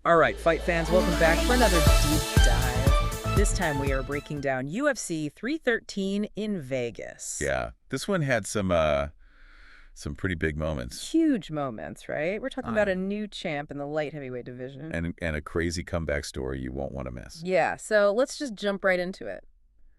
All right, fight fans, welcome back for another deep dive. This time we are breaking down UFC 313 in Vegas. Yeah, this one had some pretty big moments. Huge moments, right? We're talking about a new champ in the light heavyweight division. And a crazy comeback story you won't want to miss. Yeah, so let's just jump right into it.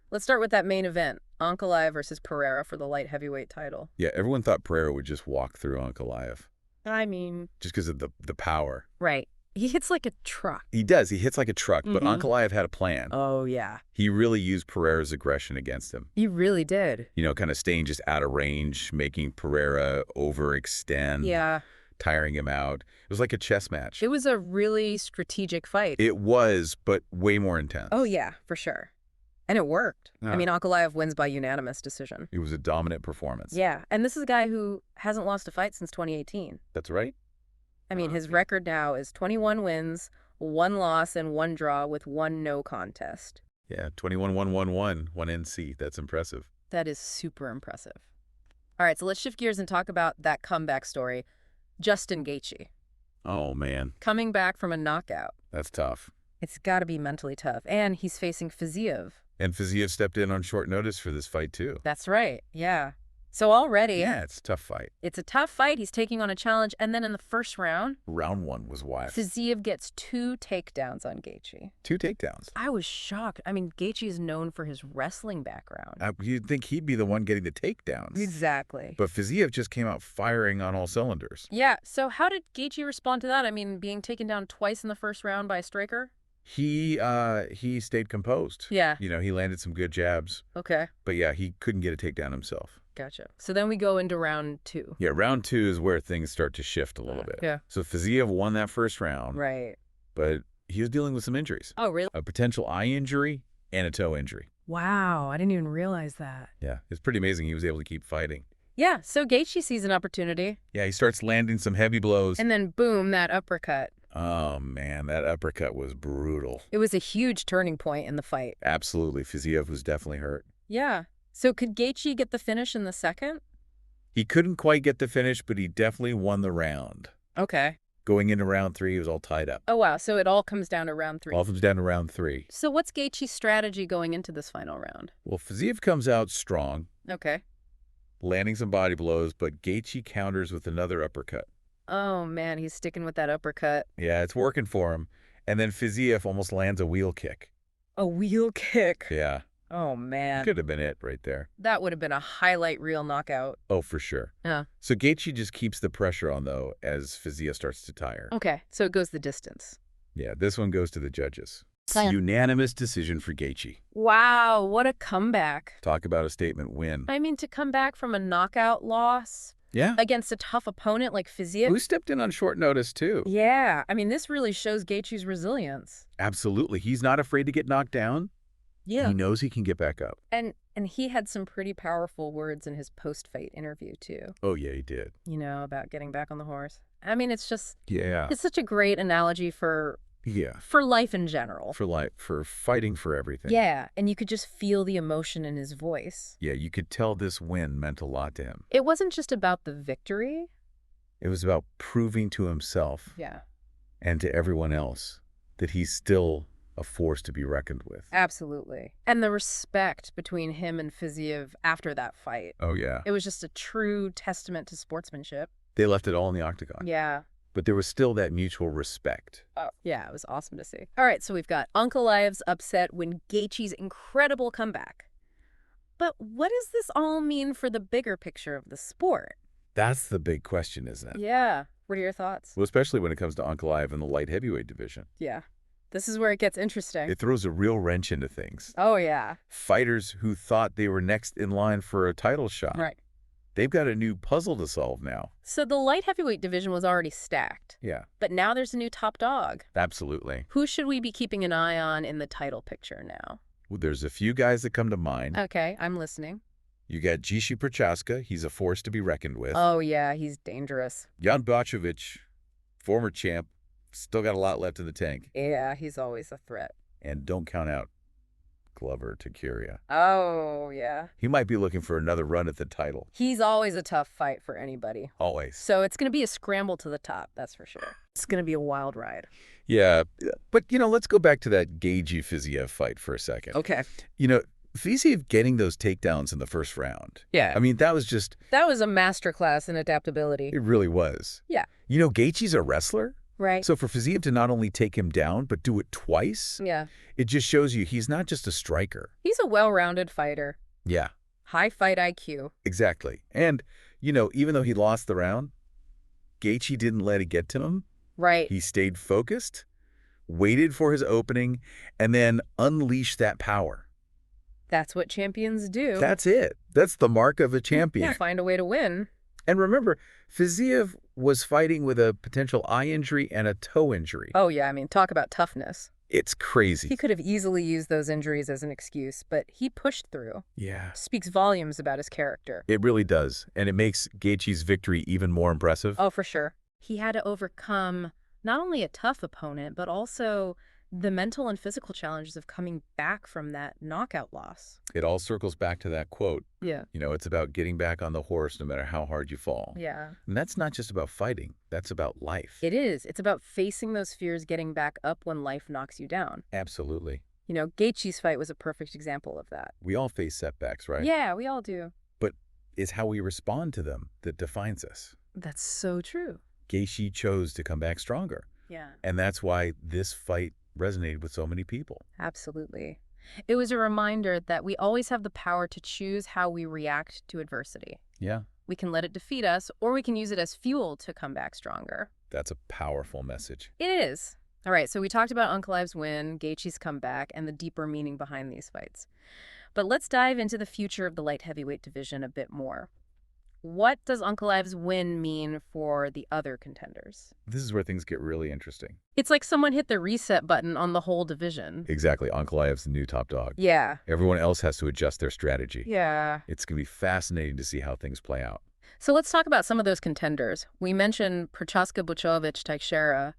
Let's start with that main event, Ankalaev versus Pereira for the light heavyweight title. Yeah, everyone thought Pereira would just walk through Ankalaev. I mean... just because of the power. Right. He hits like a truck. He does. He hits like a truck, but Ankalaev had a plan. Oh, yeah. He really used Pereira's aggression against him. He really did. You know, kind of staying just out of range, making Pereira overextend. Yeah. Tiring him out. It was like a chess match. It was a really strategic fight. It was, but way more intense. Oh, yeah, for sure. And it worked. I mean, Ankalaev wins by unanimous decision. It was a dominant performance. Yeah, and this is a guy who hasn't lost a fight since 2018. That's right. I mean, his record now is 21 wins, 1 loss, and 1 draw with 1 no contest. Yeah, 21-1-1-1, 1 NC. That's impressive. That is super impressive. All right, so let's shift gears and talk about that comeback story. Justin Gaethje. Oh, man. Coming back from a knockout. That's tough. It's got to be mentally tough. And he's facing Fiziev. And Fiziev stepped in on short notice for this fight, too. That's right, yeah. So already... yeah, it's a tough fight. It's a tough fight. He's taking on a challenge. And then in the first round... round 1 was wild. Fiziev gets 2 takedowns on Gaethje. 2 takedowns. I was shocked. I mean, Gaethje is known for his wrestling background. You'd think he'd be the one getting the takedowns. Exactly. But Fiziev just came out firing on all cylinders. Yeah, so how did Gaethje respond to that? I mean, being taken down twice in the first round by a striker? He stayed composed. Yeah. You know, he landed some good jabs. Okay. But yeah, he couldn't get a takedown himself. Gotcha. So then we go into round 2. Yeah, round 2 is where things start to shift a little bit. Yeah. So Fiziev won that first round. Right. But he was dealing with some injuries. Oh, really? A potential eye injury and a toe injury. Wow, I didn't even realize that. Yeah, it's pretty amazing he was able to keep fighting. Yeah, so Gaethje sees an opportunity. Yeah, he starts landing some heavy blows. And then boom, that uppercut. Oh, man, that uppercut was brutal. It was a huge turning point in the fight. Absolutely. Fiziev was definitely hurt. Yeah. So could Gaethje get the finish in the second? He couldn't quite get the finish, but he definitely won the round. Okay. Going into round 3, he was all tied up. Oh, wow. So it all comes down to round 3. All comes down to round 3. So what's Gaethje's strategy going into this final round? Well, Fiziev comes out strong, Okay. landing some body blows, but Gaethje counters with another uppercut. Oh, man, he's sticking with that uppercut. Yeah, it's working for him. And then Fiziev almost lands a wheel kick. A wheel kick. Yeah. Oh, man. Could have been it right there. That would have been a highlight reel knockout. Oh, for sure. Yeah. So Gaethje just keeps the pressure on, though, as Fiziev starts to tire. Okay, so it goes the distance. Yeah, this one goes to the judges. Unanimous decision for Gaethje. Wow, what a comeback. Talk about a statement win. I mean, to come back from a knockout loss Yeah. against a tough opponent like Fiziev. Who stepped in on short notice, too. Yeah, I mean, this really shows Gaethje's resilience. Absolutely. He's not afraid to get knocked down. Yeah. He knows he can get back up. And he had some pretty powerful words in his post-fight interview, too. Oh, yeah, he did. You know, about getting back on the horse. I mean, it's just... Yeah. it's such a great analogy for Yeah. life in general. For life, for fighting for everything. Yeah, and you could just feel the emotion in his voice. Yeah, you could tell this win meant a lot to him. It wasn't just about the victory. It was about proving to himself Yeah. and to everyone else that he's still a force to be reckoned with. Absolutely. And the respect between him and Fiziev after that fight. Oh, yeah. It was just a true testament to sportsmanship. They left it all in the octagon. Yeah. But there was still that mutual respect. Oh, yeah, it was awesome to see. All right, so we've got Ankalaev's upset when Gaethje's incredible comeback. But what does this all mean for the bigger picture of the sport? That's the big question, isn't it? Yeah. What are your thoughts? Well, especially when it comes to Ankalaev in the light heavyweight division. Yeah. This is where it gets interesting. It throws a real wrench into things. Oh, yeah. Fighters who thought they were next in line for a title shot. Right. They've got a new puzzle to solve now. So the light heavyweight division was already stacked. Yeah, But now there's a new top dog. absolutely. Who should we be keeping an eye on in the title picture now? Well, there's a few guys that come to mind. Okay, I'm listening. You got Gaethje Prochaska. He's a force to be reckoned with. Oh, yeah, he's dangerous. Jan Blachowicz, former champ, still got a lot left in the tank. Yeah, he's always a threat. And don't count out Glover to Curia. Oh, yeah. He might be looking for another run at the title. He's always a tough fight for anybody. Always. So it's going to be a scramble to the top, that's for sure. It's going to be a wild ride. Yeah, but, let's go back to that Gaethje Fiziev fight for a second. Okay. Fiziev getting those takedowns in the first round. Yeah. I mean, that was just... That was a masterclass in adaptability. It really was. Yeah. Gaethje's a wrestler. Right. So for Fiziev to not only take him down, but do it twice, yeah. It just shows you he's not just a striker. He's a well-rounded fighter. Yeah. High fight IQ. Exactly. And, even though he lost the round, Gaethje didn't let it get to him. Right. He stayed focused, waited for his opening, and then unleashed that power. That's what champions do. That's it. That's the mark of a champion. Yeah, find a way to win. And remember, Fiziev was fighting with a potential eye injury and a toe injury. Oh, yeah. I mean, talk about toughness. It's crazy. He could have easily used those injuries as an excuse, but he pushed through. Yeah. Speaks volumes about his character. It really does. And it makes Gaethje's victory even more impressive. Oh, for sure. He had to overcome not only a tough opponent, but also the mental and physical challenges of coming back from that knockout loss. It all circles back to that quote. Yeah. It's about getting back on the horse no matter how hard you fall. Yeah. And that's not just about fighting. That's about life. It is. It's about facing those fears, getting back up when life knocks you down. Absolutely. Gaethje's fight was a perfect example of that. We all face setbacks, right? Yeah, we all do. But it's how we respond to them that defines us. That's so true. Gaethje chose to come back stronger. Yeah. And that's why this fight resonated with so many people. Absolutely. It was a reminder that we always have the power to choose how we react to adversity. Yeah. We can let it defeat us, or we can use it as fuel to come back stronger. That's a powerful message. It is. All right, so we talked about Ankalaev's win, Gaethje's comeback, and the deeper meaning behind these fights. But let's dive into the future of the light heavyweight division a bit more. What does Ankalaev's win mean for the other contenders? This is where things get really interesting. It's like someone hit the reset button on the whole division. Exactly. Ankalaev's the new top dog. Yeah. Everyone else has to adjust their strategy. Yeah. It's going to be fascinating to see how things play out. So let's talk about some of those contenders. We mentioned Prochaska Buchowicz Teixeira.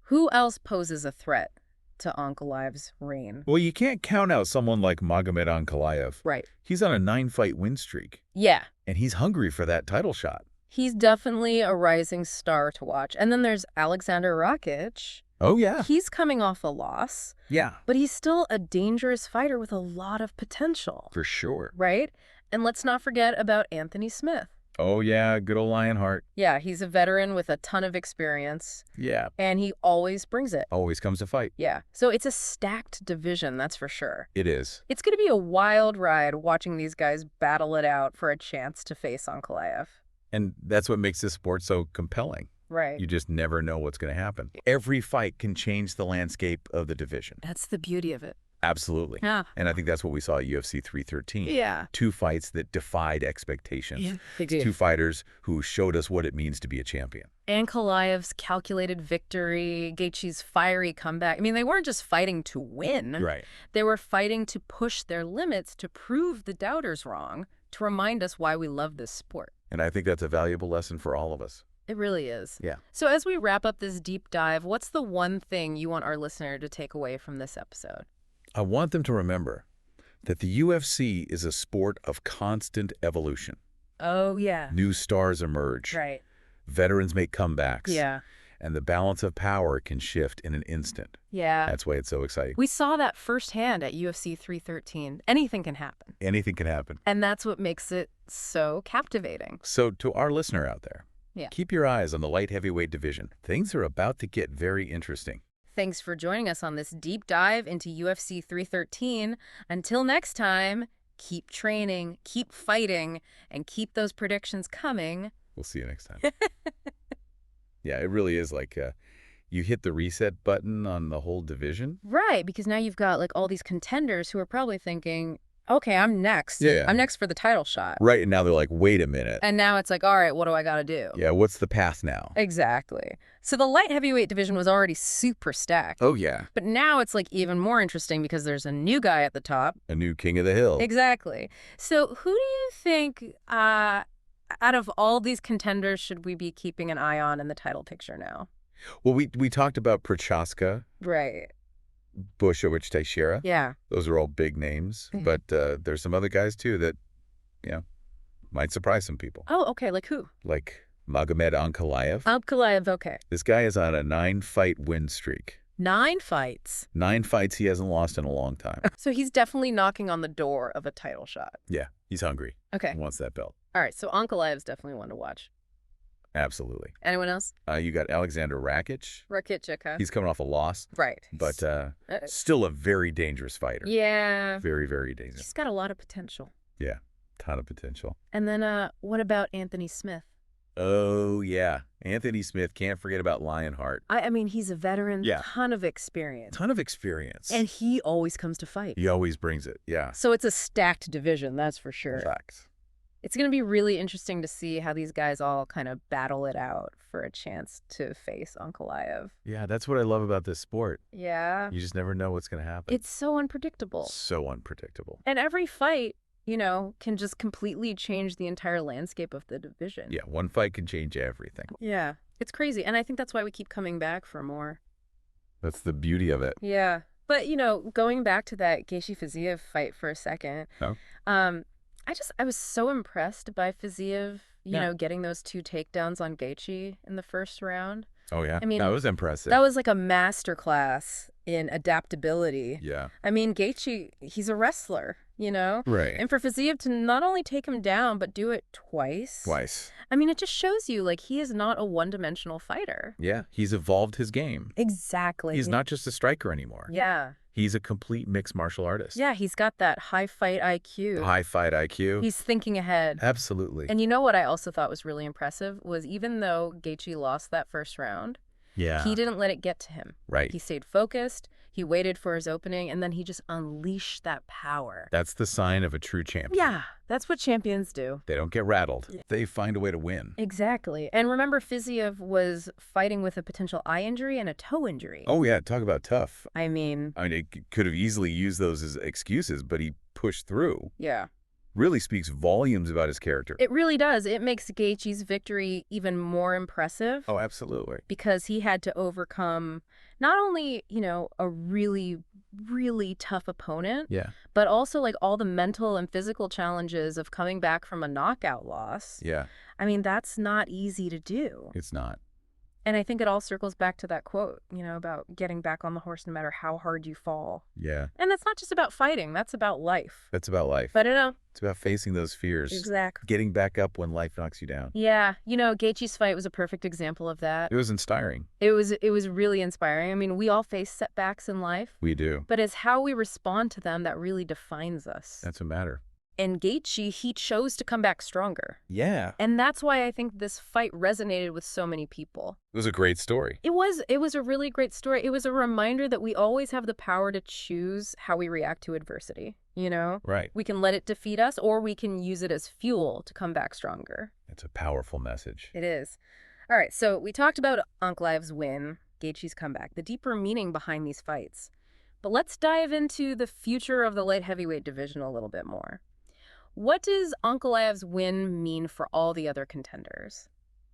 Who else poses a threat to Ankalaev's reign? Well, you can't count out someone like Magomed Ankalaev. Right. He's on a 9-fight win streak. Yeah. And he's hungry for that title shot. He's definitely a rising star to watch. And then there's Alexander Rakic. Oh, yeah. He's coming off a loss. Yeah. But he's still a dangerous fighter with a lot of potential. For sure. Right? And let's not forget about Anthony Smith. Oh, yeah. Good old Lionheart. Yeah, he's a veteran with a ton of experience. Yeah. And he always brings it. Always comes to fight. Yeah. So it's a stacked division, that's for sure. It is. It's going to be a wild ride watching these guys battle it out for a chance to face Ankalaev. And that's what makes this sport so compelling. Right. You just never know what's going to happen. Every fight can change the landscape of the division. That's the beauty of it. Absolutely. Yeah. And I think that's what we saw at UFC 313. Yeah. 2 fights that defied expectations. Yeah, they did. 2 fighters who showed us what it means to be a champion. Ankalaev's calculated victory, Gaethje's fiery comeback. I mean, they weren't just fighting to win. Right. They were fighting to push their limits, to prove the doubters wrong, to remind us why we love this sport. And I think that's a valuable lesson for all of us. It really is. Yeah. So as we wrap up this deep dive, what's the one thing you want our listener to take away from this episode? I want them to remember that the UFC is a sport of constant evolution. Oh, yeah. New stars emerge. Right. Veterans make comebacks. Yeah. And the balance of power can shift in an instant. Yeah. That's why it's so exciting. We saw that firsthand at UFC 313. Anything can happen. Anything can happen. And that's what makes it so captivating. So to our listener out there, keep your eyes on the light heavyweight division. Things are about to get very interesting. Thanks for joining us on this deep dive into UFC 313. Until next time, keep training, keep fighting, and keep those predictions coming. We'll see you next time. Yeah, it really is like you hit the reset button on the whole division. Right, because now you've got like all these contenders who are probably thinking, okay, I'm next. Yeah. I'm next for the title shot. Right, and now they're like, wait a minute. And now it's like, all right, what do I got to do? Yeah, what's the path now? Exactly. So the light heavyweight division was already super stacked. Oh, yeah. But now it's like even more interesting because there's a new guy at the top. A new king of the hill. Exactly. So who do you think, out of all these contenders, should we be keeping an eye on in the title picture now? Well, we talked about Prochaska. Right. Bushowicz Teixeira. Yeah. Those are all big names. But there's some other guys, too, that, you know, might surprise some people. Oh, okay. Like who? Like Magomed Ankalaev. Ankalaev, okay. This guy is on a 9-fight win streak. 9 fights. 9 fights he hasn't lost in a long time. So he's definitely knocking on the door of a title shot. Yeah, he's hungry. Okay. He wants that belt. All right. So Ankalaev's definitely one to watch. Absolutely. Anyone else? You got Alexander Rakic. Rakic. He's coming off a loss. Right. But still a very dangerous fighter. Yeah. Very, very dangerous. He's got a lot of potential. Yeah, ton of potential. And then what about Anthony Smith? Oh, yeah. Anthony Smith, can't forget about Lionheart. I mean, he's a veteran, Yeah. ton of experience. Ton of experience. And he always comes to fight. He always brings it, yeah. So it's a stacked division, that's for sure. Facts. It's going to be really interesting to see how these guys all kind of battle it out for a chance to face Ankalaev. Yeah, that's what I love about this sport. Yeah. You just never know what's going to happen. It's so unpredictable. So unpredictable. And every fight, you know, can just completely change the entire landscape of the division. Yeah, one fight can change everything. Yeah. It's crazy. And I think that's why we keep coming back for more. That's the beauty of it. Yeah. But, you know, going back to that Gaethje Fiziev fight for a second, Oh. I was so impressed by Fiziev, you Yeah. know, getting those 2 takedowns on Gaethje in the first round. Oh, yeah? I mean, that was impressive. That was like a masterclass in adaptability. Yeah. I mean, Gaethje, he's a wrestler, you know? Right. And for Fiziev to not only take him down, but do it twice. Twice. I mean, it just shows you, like, he is not a one-dimensional fighter. Yeah, he's evolved his game. Exactly. He's not just a striker anymore. Yeah. He's a complete mixed martial artist. Yeah, he's got that high fight IQ. High fight IQ. He's thinking ahead. Absolutely. And you know what I also thought was really impressive was even though Gaethje lost that first round, yeah. he didn't let it get to him. Right. He stayed focused, he waited for his opening, and then he just unleashed that power. That's the sign of a true champion. Yeah, that's what champions do. They don't get rattled. They find a way to win. Exactly. And remember, Fiziev was fighting with a potential eye injury and a toe injury. Oh, yeah, talk about tough. I mean, it could have easily used those as excuses, but he pushed through. yeah. Really speaks volumes about his character. It really does. It makes Gaethje's victory even more impressive. Oh, absolutely. Because he had to overcome not only, you know, a really, really tough opponent, Yeah. but also like all the mental and physical challenges of coming back from a knockout loss. Yeah. I mean, that's not easy to do. It's not. And I think it all circles back to that quote, you know, about getting back on the horse no matter how hard you fall. Yeah. And that's not just about fighting. That's about life. That's about life. But, you know. It's about facing those fears. Exactly. Getting back up when life knocks you down. Yeah. You know, Gaethje's fight was a perfect example of that. It was inspiring. It was really inspiring. I mean, we all face setbacks in life. We do. But it's how we respond to them that really defines us. That's a matter. And Gaethje, he chose to come back stronger. Yeah. And that's why I think this fight resonated with so many people. It was a great story. It was a really great story. It was a reminder that we always have the power to choose how we react to adversity, you know? Right. We can let it defeat us, or we can use it as fuel to come back stronger. It's a powerful message. It is. All right, so we talked about Ankalaev's win, Gaethje's comeback, the deeper meaning behind these fights. But let's dive into the future of the light heavyweight division a little bit more. What does Ankalaev's win mean for all the other contenders?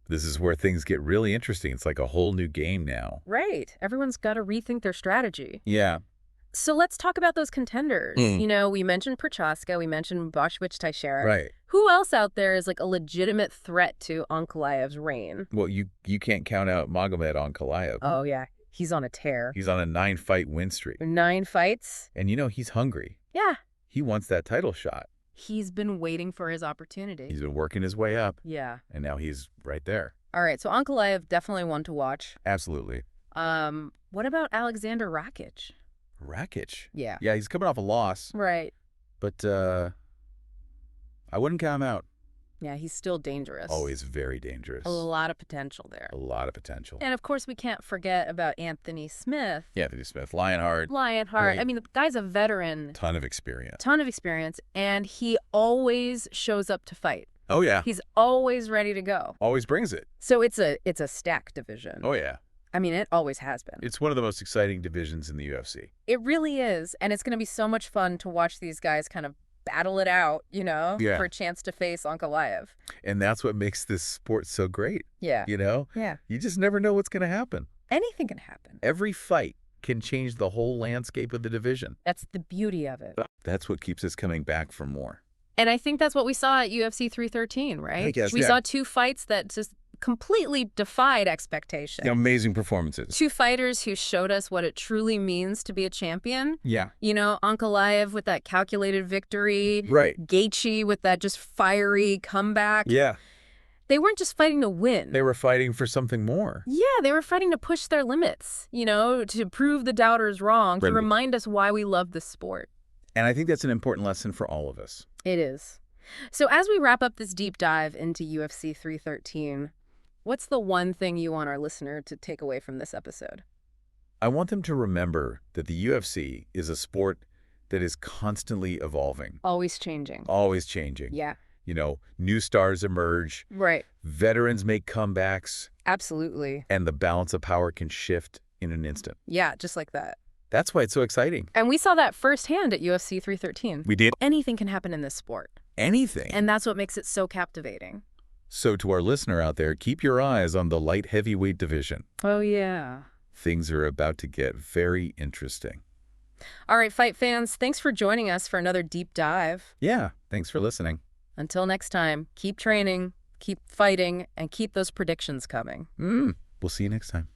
This is where things get really interesting. It's like a whole new game now. Right. Everyone's got to rethink their strategy. Yeah. So let's talk about those contenders. You know, we mentioned Prochaska, we mentioned Bushowicz Teixeira. Right. Who else out there is like a legitimate threat to Ankalaev's reign? Well, you can't count out Magomed Ankalaev. Oh, yeah. He's on a tear. He's on a 9-fight win streak. 9 fights. And you know, he's hungry. Yeah. He wants that title shot. He's been waiting for his opportunity. He's been working his way up. Yeah. And now he's right there. All right. So Ankalaev, definitely one to watch. Absolutely. What about Alexander Rakic? Rakic. Yeah. Yeah, he's coming off a loss. Right. But I wouldn't count him out. Yeah, he's still dangerous. Always very dangerous. A lot of potential there. A lot of potential. And of course, we can't forget about Anthony Smith. Yeah, Anthony Smith, Lionheart. Lionheart. Right. I mean, the guy's a veteran. Ton of experience. Ton of experience. And he always shows up to fight. Oh, yeah. He's always ready to go. Always brings it. So it's a stacked division. Oh, yeah. I mean, it always has been. It's one of the most exciting divisions in the UFC. It really is. And it's going to be so much fun to watch these guys kind of battle it out, you know, Yeah. for a chance to face Ankalaev. And that's what makes this sport so great. Yeah. You know? Yeah. You just never know what's going to happen. Anything can happen. Every fight can change the whole landscape of the division. That's the beauty of it. That's what keeps us coming back for more. And I think that's what we saw at UFC 313, right? I guess, we yeah. saw two fights that just completely defied expectation. Amazing performances. Two fighters who showed us what it truly means to be a champion. Yeah. You know, Ankalaev with that calculated victory. Right. Gaethje with that just fiery comeback. Yeah. They weren't just fighting to win. They were fighting for something more. Yeah, they were fighting to push their limits, you know, to prove the doubters wrong, to remind us why we love this sport. And I think that's an important lesson for all of us. It is. So as we wrap up this deep dive into UFC 313, what's the one thing you want our listener to take away from this episode? I want them to remember that the UFC is a sport that is constantly evolving. Always changing. Always changing. Yeah. You know, new stars emerge. Right. Veterans make comebacks. Absolutely. And the balance of power can shift in an instant. Yeah, just like that. That's why it's so exciting. And we saw that firsthand at UFC 313. We did. Anything can happen in this sport. Anything. And that's what makes it so captivating. So to our listener out there, keep your eyes on the light heavyweight division. Oh, yeah. Things are about to get very interesting. All right, fight fans, thanks for joining us for another deep dive. Yeah, thanks for listening. Until next time, keep training, keep fighting, and keep those predictions coming. We'll see you next time.